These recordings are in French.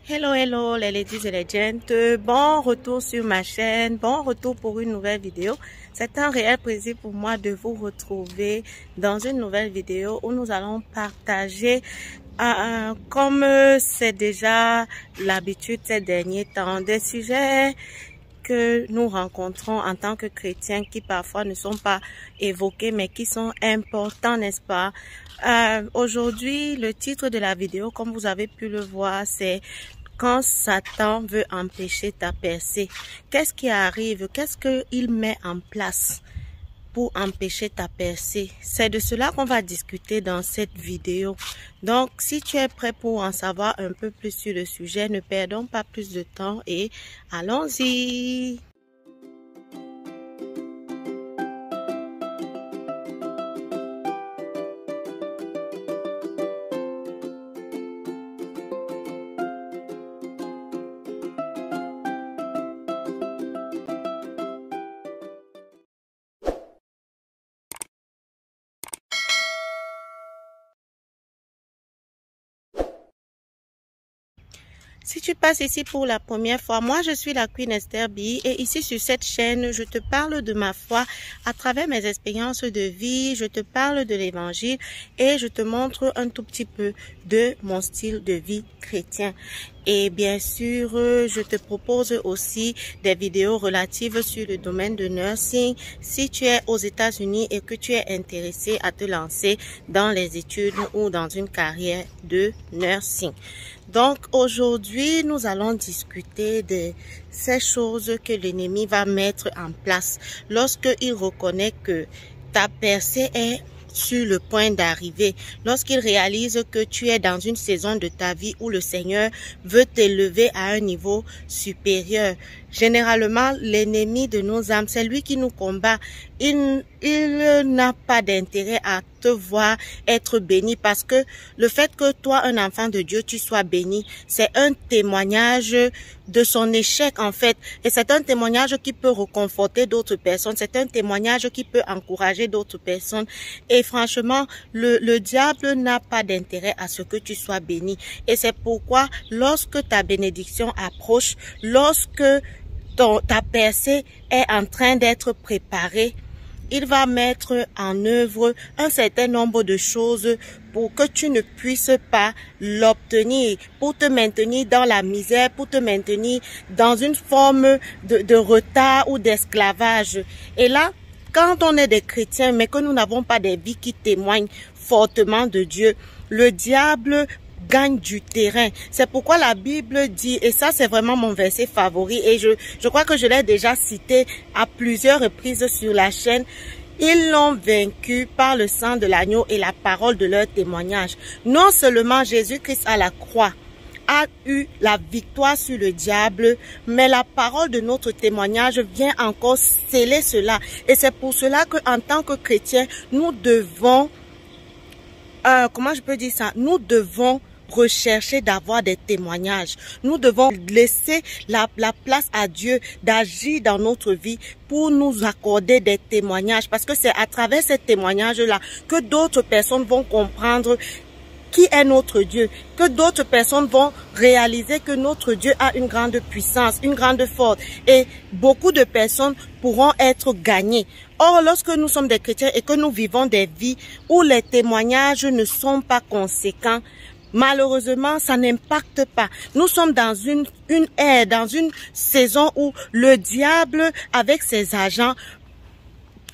Hello, hello les ladies et les gents, bon retour sur ma chaîne, bon retour pour une nouvelle vidéo. C'est un réel plaisir pour moi de vous retrouver dans une nouvelle vidéo où nous allons partager, comme c'est déjà l'habitude ces derniers temps, des sujets que nous rencontrons en tant que chrétiens qui parfois ne sont pas évoqués mais qui sont importants, n'est-ce pas? Aujourd'hui, le titre de la vidéo, comme vous avez pu le voir, c'est quand Satan veut empêcher ta percée. Qu'est-ce qui arrive? Qu'est-ce qu'il met en place pour empêcher ta percée? C'est de cela qu'on va discuter dans cette vidéo. Donc, si tu es prêt pour en savoir un peu plus sur le sujet, ne perdons pas plus de temps et allons-y! Si tu passes ici pour la première fois, moi je suis la Queen Esther B et ici sur cette chaîne, je te parle de ma foi à travers mes expériences de vie, je te parle de l'évangile et je te montre un tout petit peu de mon style de vie chrétien. Et bien sûr, je te propose aussi des vidéos relatives sur le domaine de nursing. Si tu es aux États-Unis et que tu es intéressé à te lancer dans les études ou dans une carrière de nursing. Donc aujourd'hui, nous allons discuter de ces choses que l'ennemi va mettre en place lorsqu'il reconnaît que ta percée est sur le point d'arriver, lorsqu'il réalise que tu es dans une saison de ta vie où le Seigneur veut t'élever à un niveau supérieur. Généralement, l'ennemi de nos âmes, c'est lui qui nous combat. Il n'a pas d'intérêt à te voir être béni parce que le fait que toi, un enfant de Dieu, tu sois béni, c'est un témoignage de son échec en fait. Et c'est un témoignage qui peut réconforter d'autres personnes. C'est un témoignage qui peut encourager d'autres personnes. Et franchement, le diable n'a pas d'intérêt à ce que tu sois béni. Et c'est pourquoi lorsque ta bénédiction approche, lorsque ta percée est en train d'être préparée, il va mettre en œuvre un certain nombre de choses pour que tu ne puisses pas l'obtenir, pour te maintenir dans la misère, pour te maintenir dans une forme de retard ou d'esclavage. Et là, quand on est des chrétiens, mais que nous n'avons pas des vies qui témoignent fortement de Dieu, le diable gagne du terrain. C'est pourquoi la Bible dit, et ça c'est vraiment mon verset favori, et je crois que je l'ai déjà cité à plusieurs reprises sur la chaîne, ils l'ont vaincu par le sang de l'agneau et la parole de leur témoignage. Non seulement Jésus-Christ à la croix a eu la victoire sur le diable, mais la parole de notre témoignage vient encore sceller cela. Et c'est pour cela qu'en tant que chrétiens, nous devons, comment je peux dire ça, nous devons rechercher d'avoir des témoignages. Nous devons laisser la place à Dieu d'agir dans notre vie pour nous accorder des témoignages. Parce que c'est à travers ces témoignages-là que d'autres personnes vont comprendre qui est notre Dieu, que d'autres personnes vont réaliser que notre Dieu a une grande puissance, une grande force et beaucoup de personnes pourront être gagnées. Or, lorsque nous sommes des chrétiens et que nous vivons des vies où les témoignages ne sont pas conséquents, malheureusement, ça n'impacte pas. Nous sommes dans une ère, dans une saison où le diable, avec ses agents,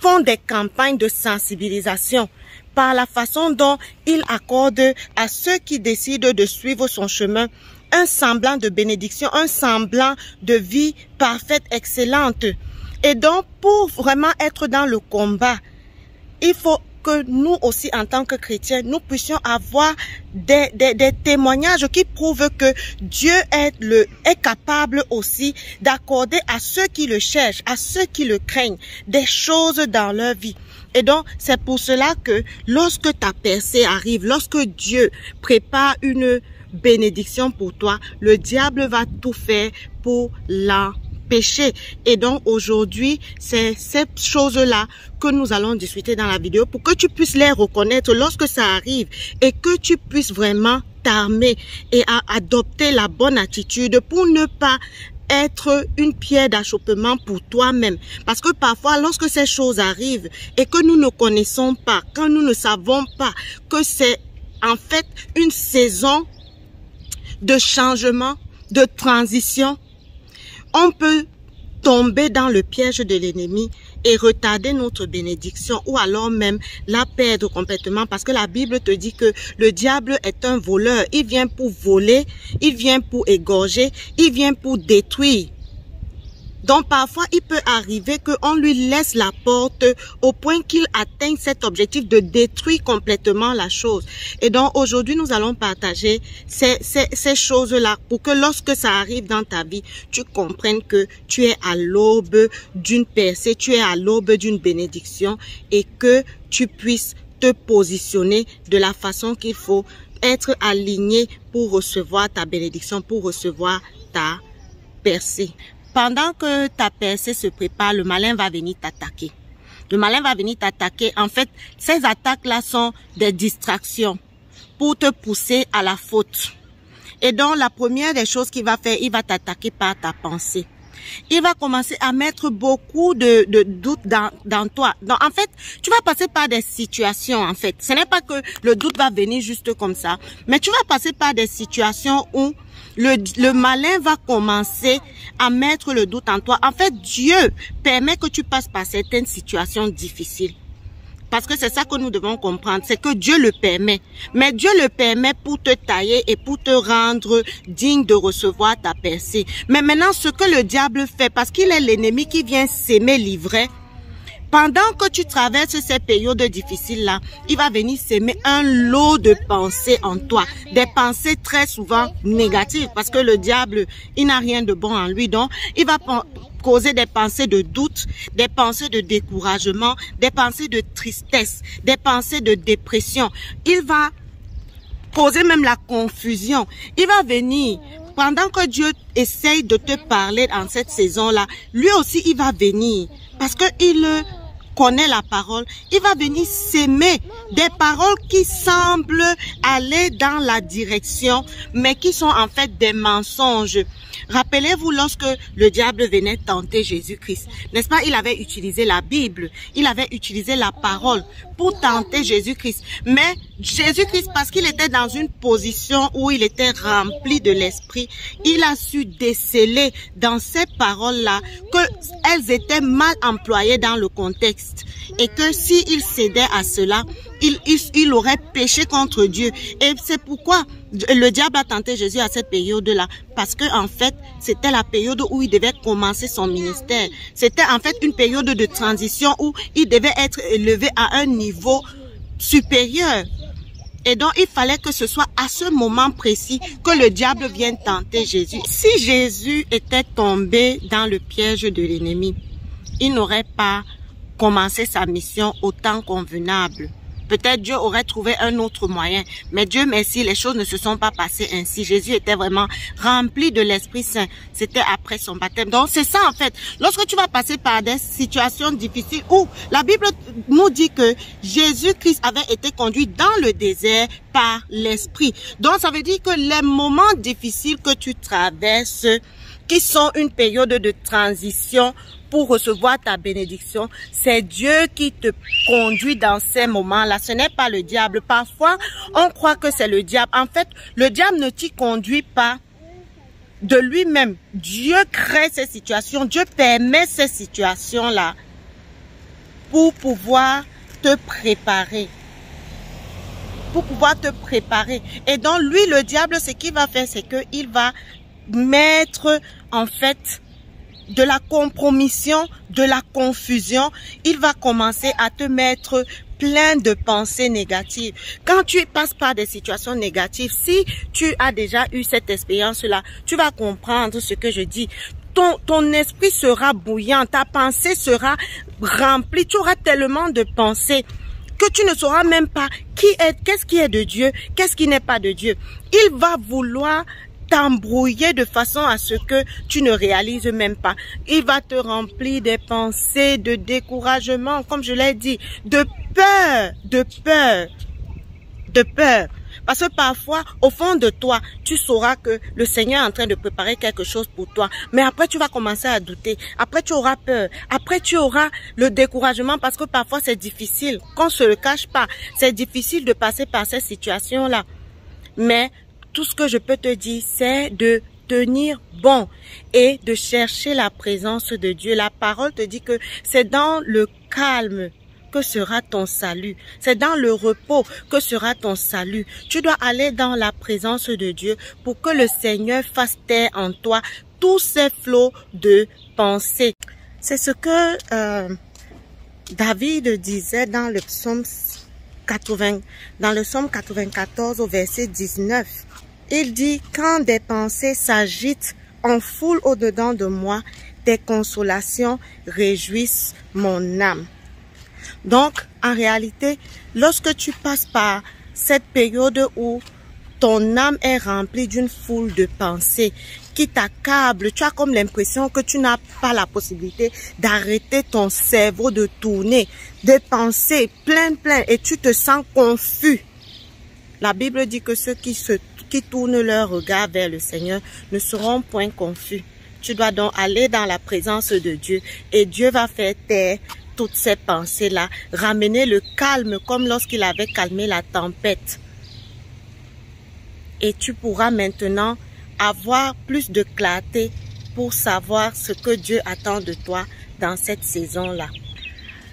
font des campagnes de sensibilisation par la façon dont il accorde à ceux qui décident de suivre son chemin un semblant de bénédiction, un semblant de vie parfaite, excellente. Et donc, pour vraiment être dans le combat, il faut que nous aussi, en tant que chrétiens, nous puissions avoir des témoignages qui prouvent que Dieu est capable aussi d'accorder à ceux qui le cherchent, à ceux qui le craignent, des choses dans leur vie. Et donc, c'est pour cela que lorsque ta percée arrive, lorsque Dieu prépare une bénédiction pour toi, le diable va tout faire pour l'empêcher. Et donc, aujourd'hui, c'est cette chose-là que nous allons discuter dans la vidéo pour que tu puisses les reconnaître lorsque ça arrive et que tu puisses vraiment t'armer et à adopter la bonne attitude pour ne pas être une pierre d'achoppement pour toi-même. Parce que parfois, lorsque ces choses arrivent et que nous ne connaissons pas, quand nous ne savons pas que c'est en fait une saison de changement, de transition, on peut tomber dans le piège de l'ennemi et retarder notre bénédiction ou alors même la perdre complètement, parce que la Bible te dit que le diable est un voleur. Il vient pour voler, il vient pour égorger, il vient pour détruire. Donc parfois, il peut arriver qu'on lui laisse la porte au point qu'il atteigne cet objectif de détruire complètement la chose. Et donc aujourd'hui, nous allons partager ces choses-là pour que lorsque ça arrive dans ta vie, tu comprennes que tu es à l'aube d'une percée, tu es à l'aube d'une bénédiction et que tu puisses te positionner de la façon qu'il faut, être aligné pour recevoir ta bénédiction, pour recevoir ta percée. Pendant que ta percée se prépare, le malin va venir t'attaquer. Le malin va venir t'attaquer. En fait, ces attaques-là sont des distractions pour te pousser à la faute. Et donc, la première des choses qu'il va faire, il va t'attaquer par ta pensée. Il va commencer à mettre beaucoup de doutes dans toi. Donc, en fait, tu vas passer par des situations, en fait. Ce n'est pas que le doute va venir juste comme ça, mais tu vas passer par des situations où le malin va commencer à mettre le doute en toi. En fait, Dieu permet que tu passes par certaines situations difficiles. Parce que c'est ça que nous devons comprendre, c'est que Dieu le permet. Mais Dieu le permet pour te tailler et pour te rendre digne de recevoir ta percée. Mais maintenant, ce que le diable fait, parce qu'il est l'ennemi qui vient s'aimer l'ivraie, pendant que tu traverses ces périodes difficiles-là, il va venir s'aimer un lot de pensées en toi. Des pensées très souvent négatives, parce que le diable, il n'a rien de bon en lui. Donc, il va causer des pensées de doute, des pensées de découragement, des pensées de tristesse, des pensées de dépression. Il va causer même la confusion. Il va venir, pendant que Dieu essaye de te parler dans cette saison-là, lui aussi il va venir, parce qu'il connaît la parole, il va venir s'aimer des paroles qui semblent aller dans la direction, mais qui sont en fait des mensonges. Rappelez-vous lorsque le diable venait tenter Jésus-Christ, n'est-ce pas? Il avait utilisé la Bible, il avait utilisé la parole pour tenter Jésus-Christ. Mais Jésus-Christ, parce qu'il était dans une position où il était rempli de l'Esprit, il a su déceler dans ces paroles-là qu'elles étaient mal employées dans le contexte. Et que s'il cédait à cela, il aurait péché contre Dieu. Et c'est pourquoi le diable a tenté Jésus à cette période-là. Parce que en fait, c'était la période où il devait commencer son ministère. C'était en fait une période de transition où il devait être élevé à un niveau supérieur. Et donc, il fallait que ce soit à ce moment précis que le diable vienne tenter Jésus. Si Jésus était tombé dans le piège de l'ennemi, il n'aurait pas commencé sa mission au temps convenable. Peut-être Dieu aurait trouvé un autre moyen. Mais Dieu merci, les choses ne se sont pas passées ainsi. Jésus était vraiment rempli de l'Esprit Saint. C'était après son baptême. Donc c'est ça en fait. Lorsque tu vas passer par des situations difficiles où la Bible nous dit que Jésus-Christ avait été conduit dans le désert par l'Esprit. Donc ça veut dire que les moments difficiles que tu traverses, qui sont une période de transition, pour recevoir ta bénédiction, c'est Dieu qui te conduit dans ces moments-là. Ce n'est pas le diable. Parfois, on croit que c'est le diable. En fait, le diable ne t'y conduit pas de lui-même. Dieu crée ces situations. Dieu permet ces situations-là pour pouvoir te préparer. Pour pouvoir te préparer. Et donc, lui, le diable, ce qu'il va faire, c'est qu'il va mettre, en fait, de la compromission, de la confusion. Il va commencer à te mettre plein de pensées négatives. Quand tu passes par des situations négatives, si tu as déjà eu cette expérience-là, tu vas comprendre ce que je dis. Ton esprit sera bouillant, ta pensée sera remplie, tu auras tellement de pensées que tu ne sauras même pas qu'est-ce qui est de Dieu, qu'est-ce qui n'est pas de Dieu. Il va vouloir t'embrouiller de façon à ce que tu ne réalises même pas. Il va te remplir des pensées de découragement, comme je l'ai dit, de peur, de peur, de peur. Parce que parfois, au fond de toi, tu sauras que le Seigneur est en train de préparer quelque chose pour toi. Mais après, tu vas commencer à douter. Après, tu auras peur. Après, tu auras le découragement parce que parfois, c'est difficile. Qu'on ne se le cache pas, c'est difficile de passer par ces situations-là. Mais tout ce que je peux te dire, c'est de tenir bon et de chercher la présence de Dieu. La parole te dit que c'est dans le calme que sera ton salut. C'est dans le repos que sera ton salut. Tu dois aller dans la présence de Dieu pour que le Seigneur fasse taire en toi tous ces flots de pensée. C'est ce que David disait dans le psaume 94 au verset 19. Il dit, quand des pensées s'agitent en foule au-dedans de moi, des consolations réjouissent mon âme. Donc, en réalité, lorsque tu passes par cette période où ton âme est remplie d'une foule de pensées qui t'accablent, tu as comme l'impression que tu n'as pas la possibilité d'arrêter ton cerveau de tourner, de penser plein, et tu te sens confus. La Bible dit que ceux qui tournent leur regard vers le Seigneur ne seront point confus. Tu dois donc aller dans la présence de Dieu et Dieu va faire taire toutes ces pensées-là, ramener le calme comme lorsqu'il avait calmé la tempête. Et tu pourras maintenant avoir plus de clarté pour savoir ce que Dieu attend de toi dans cette saison-là.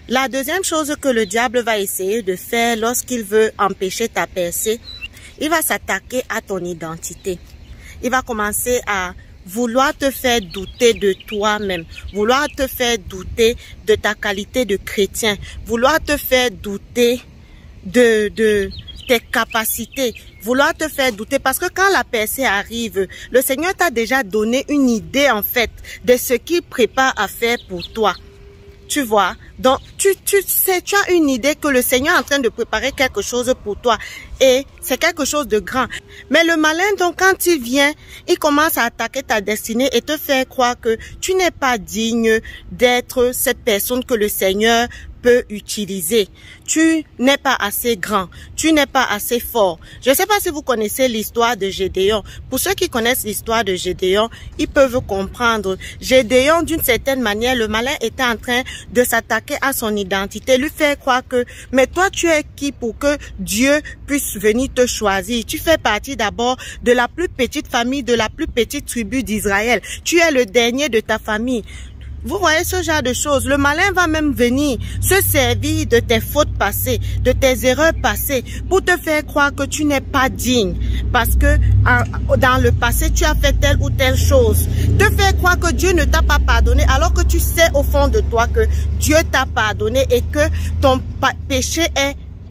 La deuxième chose que le diable va essayer de faire lorsqu'il veut empêcher ta percée, il va s'attaquer à ton identité. Il va commencer à vouloir te faire douter de toi-même, vouloir te faire douter de ta qualité de chrétien, vouloir te faire douter de tes capacités, vouloir te faire douter parce que quand la percée arrive, le Seigneur t'a déjà donné une idée en fait de ce qu'il prépare à faire pour toi. Tu vois, donc tu sais, tu as une idée que le Seigneur est en train de préparer quelque chose pour toi et c'est quelque chose de grand. Mais le malin, donc quand il vient, il commence à attaquer ta destinée et te faire croire que tu n'es pas digne d'être cette personne que le Seigneur peut utiliser. Tu n'es pas assez grand, tu n'es pas assez fort. Je ne sais pas si vous connaissez l'histoire de Gédéon. Pour ceux qui connaissent l'histoire de Gédéon, ils peuvent comprendre. Gédéon, d'une certaine manière, le malin était en train de s'attaquer à son identité, lui faire croire que, mais toi tu es qui pour que Dieu puisse venir te choisir? Tu fais partie d'abord de la plus petite famille, de la plus petite tribu d'Israël. Tu es le dernier de ta famille. Vous voyez ce genre de choses. Le malin va même venir se servir de tes fautes passées, de tes erreurs passées, pour te faire croire que tu n'es pas digne. Parce que dans le passé, tu as fait telle ou telle chose. Te faire croire que Dieu ne t'a pas pardonné, alors que tu sais au fond de toi que Dieu t'a pardonné et que ton péché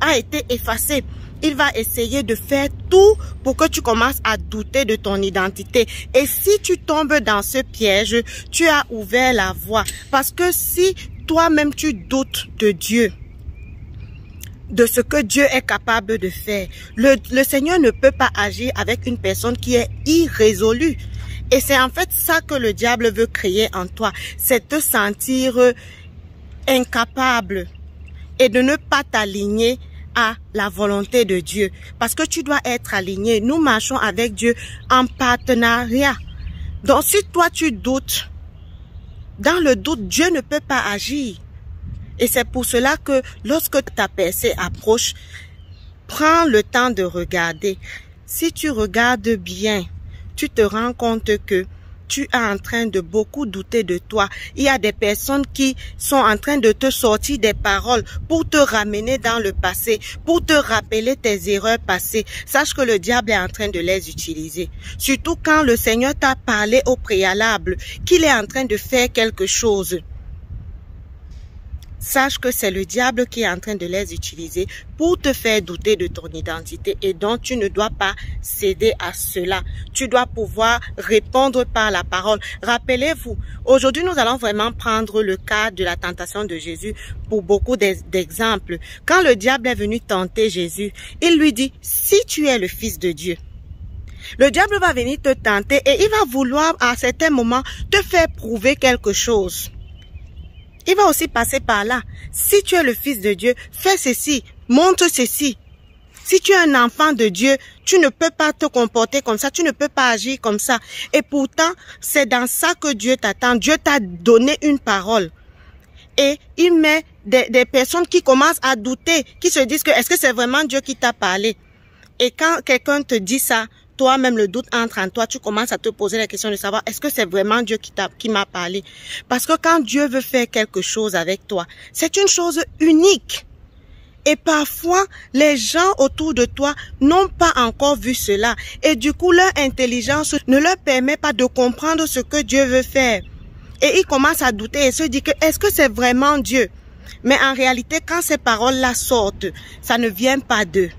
a été effacé. Il va essayer de faire tout pour que tu commences à douter de ton identité. Et si tu tombes dans ce piège, tu as ouvert la voie. Parce que si toi-même tu doutes de Dieu, de ce que Dieu est capable de faire, le Seigneur ne peut pas agir avec une personne qui est irrésolue. Et c'est en fait ça que le diable veut créer en toi. C'est te sentir incapable et de ne pas t'aligner à la volonté de Dieu. Parce que tu dois être aligné. Nous marchons avec Dieu en partenariat. Donc si toi tu doutes, dans le doute, Dieu ne peut pas agir. Et c'est pour cela que lorsque ta percée approche, prends le temps de regarder. Si tu regardes bien, tu te rends compte que tu es en train de beaucoup douter de toi. Il y a des personnes qui sont en train de te sortir des paroles pour te ramener dans le passé, pour te rappeler tes erreurs passées. Sache que le diable est en train de les utiliser. Surtout quand le Seigneur t'a parlé au préalable, qu'il est en train de faire quelque chose. Sache que c'est le diable qui est en train de les utiliser pour te faire douter de ton identité et donc tu ne dois pas céder à cela. Tu dois pouvoir répondre par la parole. Rappelez-vous, aujourd'hui nous allons vraiment prendre le cas de la tentation de Jésus pour beaucoup d'exemples. Quand le diable est venu tenter Jésus, il lui dit, si tu es le Fils de Dieu, le diable va venir te tenter et il va vouloir à certains moments te faire prouver quelque chose. Il va aussi passer par là. Si tu es le Fils de Dieu, fais ceci, montre ceci. Si tu es un enfant de Dieu, tu ne peux pas te comporter comme ça, tu ne peux pas agir comme ça. Et pourtant, c'est dans ça que Dieu t'attend. Dieu t'a donné une parole. Et il met des personnes qui commencent à douter, qui se disent que est-ce que c'est vraiment Dieu qui t'a parlé? Et quand quelqu'un te dit ça, toi-même le doute entre en toi, tu commences à te poser la question de savoir est-ce que c'est vraiment Dieu qui m'a parlé? Parce que quand Dieu veut faire quelque chose avec toi, c'est une chose unique. Et parfois, les gens autour de toi n'ont pas encore vu cela. Et du coup, leur intelligence ne leur permet pas de comprendre ce que Dieu veut faire. Et ils commencent à douter et se disent que est-ce que c'est vraiment Dieu? Mais en réalité, quand ces paroles-là sortent, ça ne vient pas d'eux.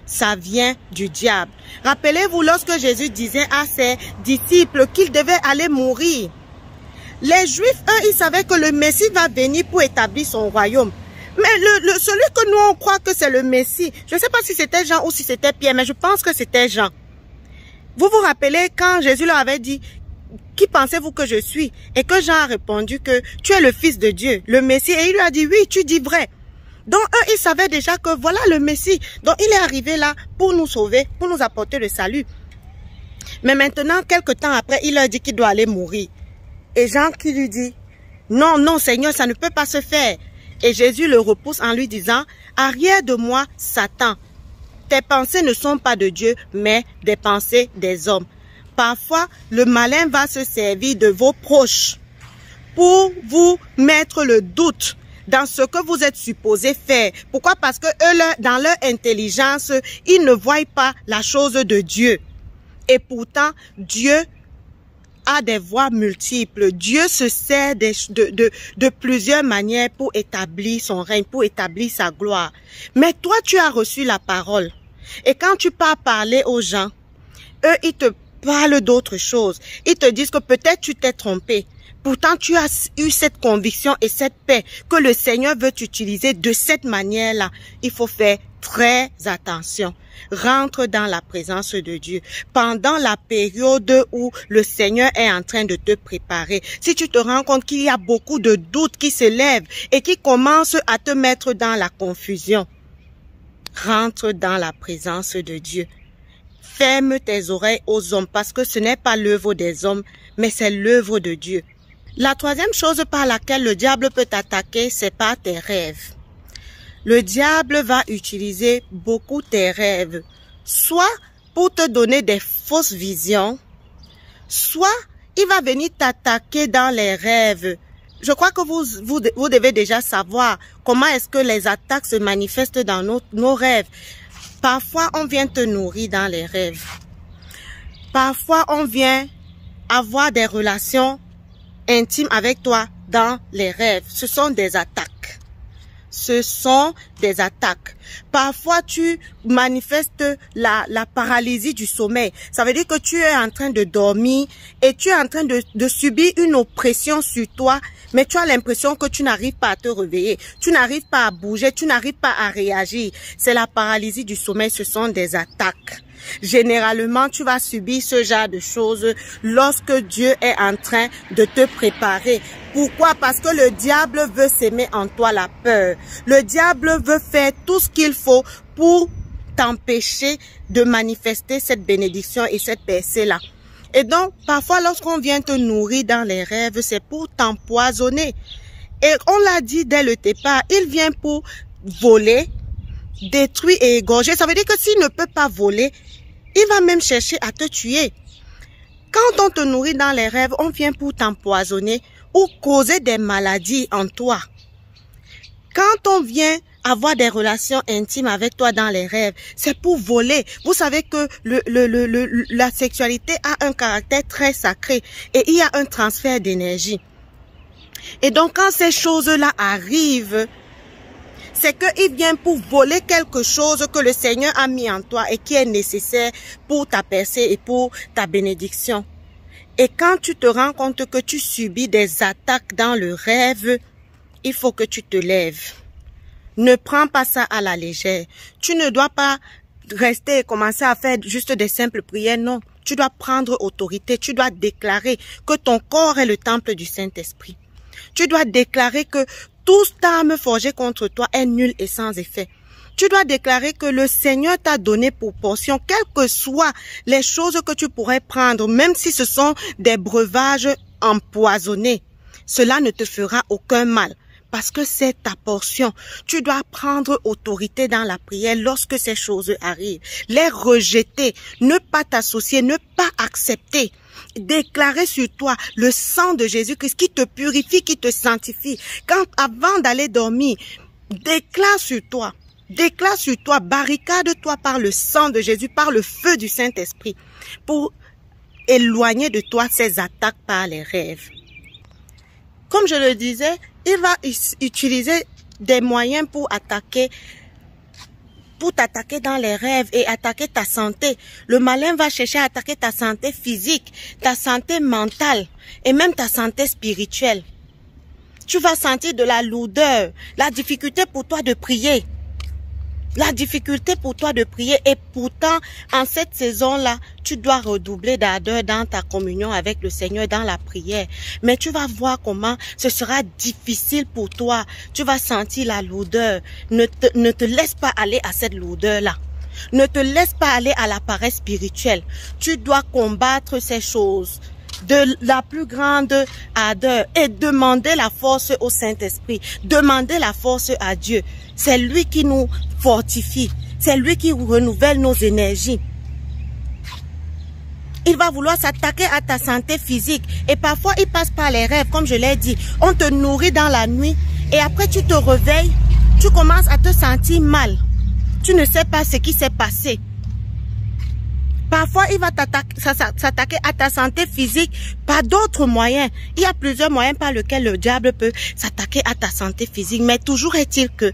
Ça vient du diable. Rappelez-vous lorsque Jésus disait à ses disciples qu'ils devaient aller mourir. Les Juifs, eux, ils savaient que le Messie va venir pour établir son royaume. Mais celui que nous on croit que c'est le Messie, je ne sais pas si c'était Jean ou si c'était Pierre, mais je pense que c'était Jean. Vous vous rappelez quand Jésus leur avait dit, qui pensez-vous que je suis? Et que Jean a répondu que tu es le Fils de Dieu, le Messie. Et il lui a dit, oui, tu dis vrai. Donc eux, ils savaient déjà que voilà le Messie. Donc il est arrivé là pour nous sauver, pour nous apporter le salut. Mais maintenant, quelque temps après, il leur dit qu'il doit aller mourir. Et Jean qui lui dit, non, non Seigneur, ça ne peut pas se faire. Et Jésus le repousse en lui disant, arrière de moi, Satan. Tes pensées ne sont pas de Dieu, mais des pensées des hommes. Parfois, le malin va se servir de vos proches pour vous mettre le doute dans ce que vous êtes supposé faire. Pourquoi? Parce que eux, dans leur intelligence, ils ne voient pas la chose de Dieu. Et pourtant, Dieu a des voies multiples. Dieu se sert de plusieurs manières pour établir son règne, pour établir sa gloire. Mais toi, tu as reçu la parole. Et quand tu pars parler aux gens, eux, ils te parlent d'autre chose. Ils te disent que peut-être tu t'es trompé. Pourtant, tu as eu cette conviction et cette paix que le Seigneur veut t'utiliser de cette manière-là. Il faut faire très attention. Rentre dans la présence de Dieu. Pendant la période où le Seigneur est en train de te préparer, si tu te rends compte qu'il y a beaucoup de doutes qui se lèvent et qui commencent à te mettre dans la confusion, rentre dans la présence de Dieu. Ferme tes oreilles aux hommes parce que ce n'est pas l'œuvre des hommes, mais c'est l'œuvre de Dieu. La troisième chose par laquelle le diable peut t'attaquer, c'est par tes rêves. Le diable va utiliser beaucoup tes rêves, soit pour te donner des fausses visions, soit il va venir t'attaquer dans les rêves. Je crois que vous devez déjà savoir comment est-ce que les attaques se manifestent dans nos rêves. Parfois, on vient te nourrir dans les rêves. Parfois, on vient avoir des relations intimes avec toi dans les rêves. Ce sont des attaques. Ce sont des attaques. Parfois, tu manifestes la paralysie du sommeil. Ça veut dire que tu es en train de dormir et tu es en train de subir une oppression sur toi, mais tu as l'impression que tu n'arrives pas à te réveiller. Tu n'arrives pas à bouger, tu n'arrives pas à réagir. C'est la paralysie du sommeil, ce sont des attaques. Généralement, tu vas subir ce genre de choses lorsque Dieu est en train de te préparer. Pourquoi? Parce que le diable veut s'aimer en toi la peur. Le diable veut faire tout ce qu'il faut pour t'empêcher de manifester cette bénédiction et cette percée-là. Et donc, parfois, lorsqu'on vient te nourrir dans les rêves, c'est pour t'empoisonner. Et on l'a dit dès le départ, il vient pour voler, détruire et égorger. Ça veut dire que s'il ne peut pas voler, il va même chercher à te tuer. Quand on te nourrit dans les rêves, on vient pour t'empoisonner ou causer des maladies en toi. Quand on vient avoir des relations intimes avec toi dans les rêves, c'est pour voler. Vous savez que la sexualité a un caractère très sacré et il y a un transfert d'énergie. Et donc quand ces choses-là arrivent, c'est qu'il vient pour voler quelque chose que le Seigneur a mis en toi et qui est nécessaire pour ta percée et pour ta bénédiction. Et quand tu te rends compte que tu subis des attaques dans le rêve, il faut que tu te lèves. Ne prends pas ça à la légère. Tu ne dois pas rester et commencer à faire juste des simples prières, non. Tu dois prendre autorité, tu dois déclarer que ton corps est le temple du Saint-Esprit. Tu dois déclarer que toute arme forgée contre toi est nulle et sans effet. Tu dois déclarer que le Seigneur t'a donné pour portion, quelles que soient les choses que tu pourrais prendre, même si ce sont des breuvages empoisonnés. Cela ne te fera aucun mal. Parce que c'est ta portion. Tu dois prendre autorité dans la prière lorsque ces choses arrivent. Les rejeter, ne pas t'associer, ne pas accepter. Déclarer sur toi le sang de Jésus-Christ qui te purifie, qui te sanctifie. Avant d'aller dormir, déclare sur toi, barricade-toi par le sang de Jésus, par le feu du Saint-Esprit, pour éloigner de toi ces attaques par les rêves. Comme je le disais, il va utiliser des moyens pour t'attaquer dans les rêves et attaquer ta santé. Le malin va chercher à attaquer ta santé physique, ta santé mentale et même ta santé spirituelle. Tu vas sentir de la lourdeur, la difficulté pour toi de prier. Et pourtant, en cette saison-là, tu dois redoubler d'ardeur dans ta communion avec le Seigneur, dans la prière. Mais tu vas voir comment ce sera difficile pour toi. Tu vas sentir la lourdeur. Ne te laisse pas aller à cette lourdeur-là. Ne te laisse pas aller à la paresse spirituelle. Tu dois combattre ces choses de la plus grande ardeur et demander la force au Saint-Esprit. Demander la force à Dieu. C'est lui qui nous fortifie. C'est lui qui renouvelle nos énergies. Il va vouloir s'attaquer à ta santé physique. Et parfois, il passe par les rêves, comme je l'ai dit. On te nourrit dans la nuit. Et après, tu te réveilles. Tu commences à te sentir mal. Tu ne sais pas ce qui s'est passé. Parfois, il va s'attaquer à ta santé physique par d'autres moyens. Il y a plusieurs moyens par lesquels le diable peut s'attaquer à ta santé physique. Mais toujours est-il que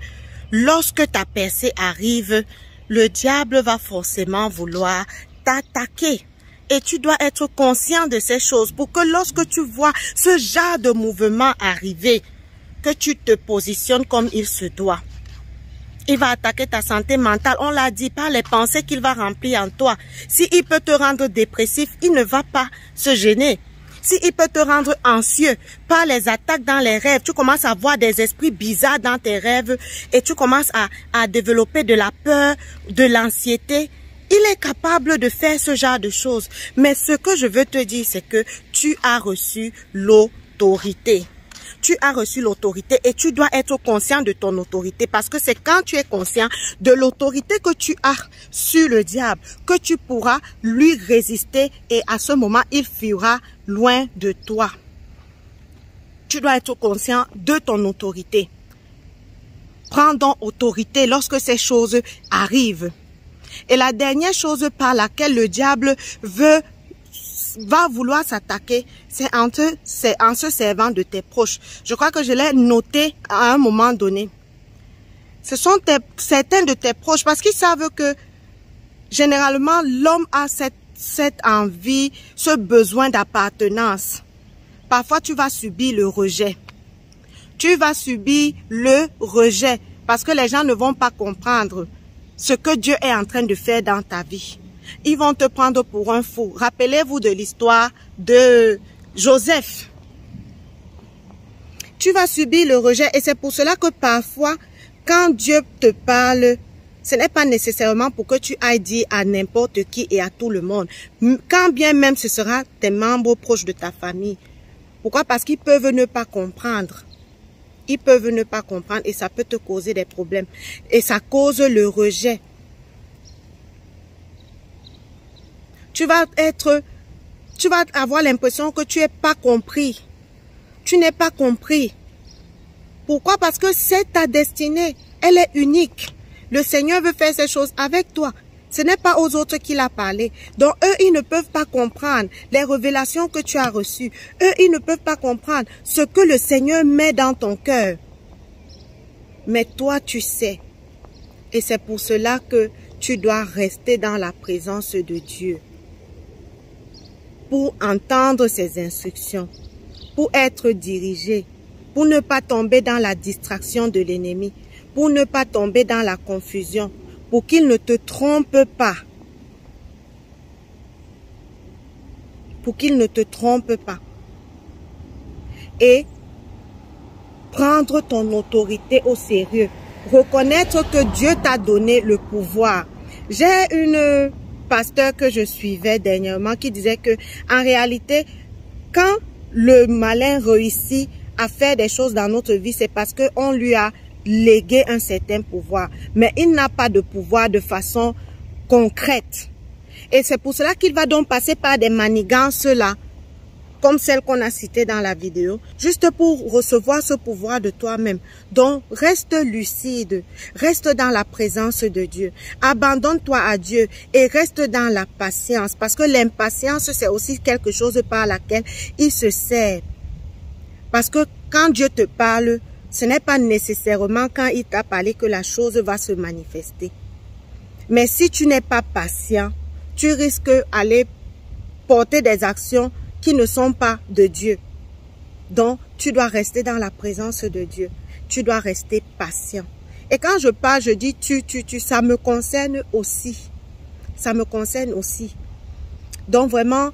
lorsque ta percée arrive, le diable va forcément vouloir t'attaquer. Et tu dois être conscient de ces choses pour que lorsque tu vois ce genre de mouvement arriver, que tu te positionnes comme il se doit. Il va attaquer ta santé mentale, on l'a dit, par les pensées qu'il va remplir en toi. S'il peut te rendre dépressif, il ne va pas se gêner. S'il peut te rendre anxieux par les attaques dans les rêves, tu commences à voir des esprits bizarres dans tes rêves et tu commences à développer de la peur, de l'anxiété. Il est capable de faire ce genre de choses. Mais ce que je veux te dire, c'est que tu as reçu l'autorité. Tu as reçu l'autorité et tu dois être conscient de ton autorité parce que c'est quand tu es conscient de l'autorité que tu as sur le diable que tu pourras lui résister et à ce moment, il fuira loin de toi. Tu dois être conscient de ton autorité. Prends donc autorité lorsque ces choses arrivent. Et la dernière chose par laquelle le diable va vouloir s'attaquer, c'est en se servant de tes proches. Je crois que je l'ai noté à un moment donné. Ce sont certains de tes proches parce qu'ils savent que généralement l'homme a cette envie, ce besoin d'appartenance. Parfois tu vas subir le rejet. Tu vas subir le rejet parce que les gens ne vont pas comprendre ce que Dieu est en train de faire dans ta vie. Ils vont te prendre pour un fou. Rappelez-vous de l'histoire de Joseph. Tu vas subir le rejet et c'est pour cela que parfois, quand Dieu te parle, ce n'est pas nécessairement pour que tu ailles dire à n'importe qui et à tout le monde. Quand bien même ce sera tes membres proches de ta famille. Pourquoi? Parce qu'ils peuvent ne pas comprendre. Ils peuvent ne pas comprendre et ça peut te causer des problèmes. Et ça cause le rejet. Tu vas avoir l'impression que tu n'es pas compris. Tu n'es pas compris. Pourquoi? Parce que c'est ta destinée. Elle est unique. Le Seigneur veut faire ces choses avec toi. Ce n'est pas aux autres qu'il a parlé. Donc eux, ils ne peuvent pas comprendre les révélations que tu as reçues. Eux, ils ne peuvent pas comprendre ce que le Seigneur met dans ton cœur. Mais toi, tu sais. Et c'est pour cela que tu dois rester dans la présence de Dieu. Pour entendre ses instructions, pour être dirigé, pour ne pas tomber dans la distraction de l'ennemi, pour ne pas tomber dans la confusion, pour qu'il ne te trompe pas. Pour qu'il ne te trompe pas. Et prendre ton autorité au sérieux. reconnaître que Dieu t'a donné le pouvoir. J'ai une pasteur que je suivais dernièrement qui disait que en réalité, quand le malin réussit à faire des choses dans notre vie, c'est parce qu'on lui a légué un certain pouvoir. Mais il n'a pas de pouvoir de façon concrète. Et c'est pour cela qu'il va donc passer par des manigances là, comme celle qu'on a citée dans la vidéo, juste pour recevoir ce pouvoir de toi-même. Donc, reste lucide, reste dans la présence de Dieu. Abandonne-toi à Dieu et reste dans la patience, parce que l'impatience, c'est aussi quelque chose par laquelle il se sert. Parce que quand Dieu te parle, ce n'est pas nécessairement quand il t'a parlé que la chose va se manifester. Mais si tu n'es pas patient, tu risques d'aller porter des actions qui ne sont pas de Dieu. Donc, tu dois rester dans la présence de Dieu. Tu dois rester patient. Et quand je parle, je dis ça me concerne aussi. Ça me concerne aussi. Donc, vraiment,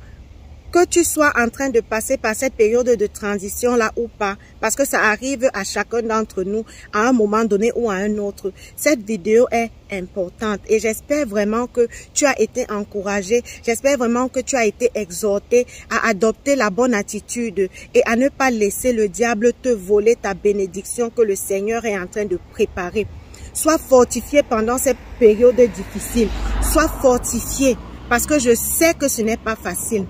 que tu sois en train de passer par cette période de transition là ou pas, parce que ça arrive à chacun d'entre nous à un moment donné ou à un autre. Cette vidéo est importante et j'espère vraiment que tu as été encouragé, j'espère vraiment que tu as été exhorté à adopter la bonne attitude et à ne pas laisser le diable te voler ta bénédiction que le Seigneur est en train de préparer. Sois fortifié pendant cette période difficile, sois fortifié parce que je sais que ce n'est pas facile.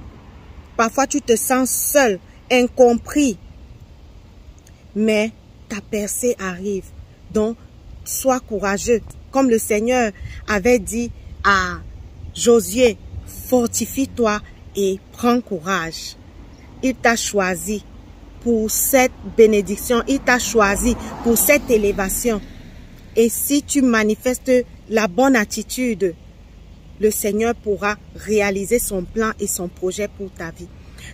Parfois, tu te sens seul, incompris. Mais ta percée arrive. Donc, sois courageux. Comme le Seigneur avait dit à Josué, fortifie-toi et prends courage. Il t'a choisi pour cette bénédiction. Il t'a choisi pour cette élévation. Et si tu manifestes la bonne attitude, le Seigneur pourra réaliser son plan et son projet pour ta vie.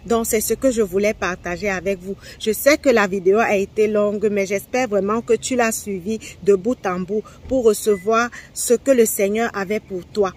Donc, c'est ce que je voulais partager avec vous. Je sais que la vidéo a été longue, mais j'espère vraiment que tu l'as suivie de bout en bout pour recevoir ce que le Seigneur avait pour toi.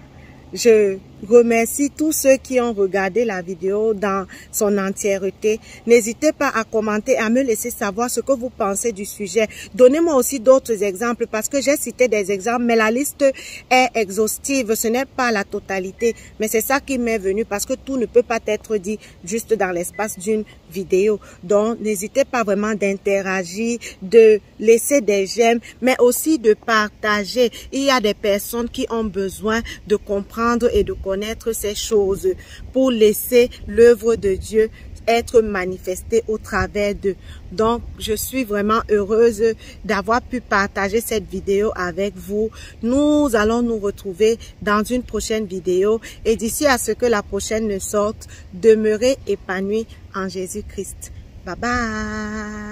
Je remercie tous ceux qui ont regardé la vidéo dans son entièreté. N'hésitez pas à commenter, à me laisser savoir ce que vous pensez du sujet. Donnez-moi aussi d'autres exemples parce que j'ai cité des exemples, mais la liste est exhaustive. Ce n'est pas la totalité, mais c'est ça qui m'est venu parce que tout ne peut pas être dit juste dans l'espace d'une vidéo. Donc, n'hésitez pas vraiment d'interagir, de laisser des j'aime, mais aussi de partager. Il y a des personnes qui ont besoin de comprendre et de connaître ces choses pour laisser l'œuvre de Dieu être manifestée au travers d'eux. Donc, je suis vraiment heureuse d'avoir pu partager cette vidéo avec vous. Nous allons nous retrouver dans une prochaine vidéo et d'ici à ce que la prochaine ne sorte, demeurez épanouis en Jésus-Christ. Bye bye!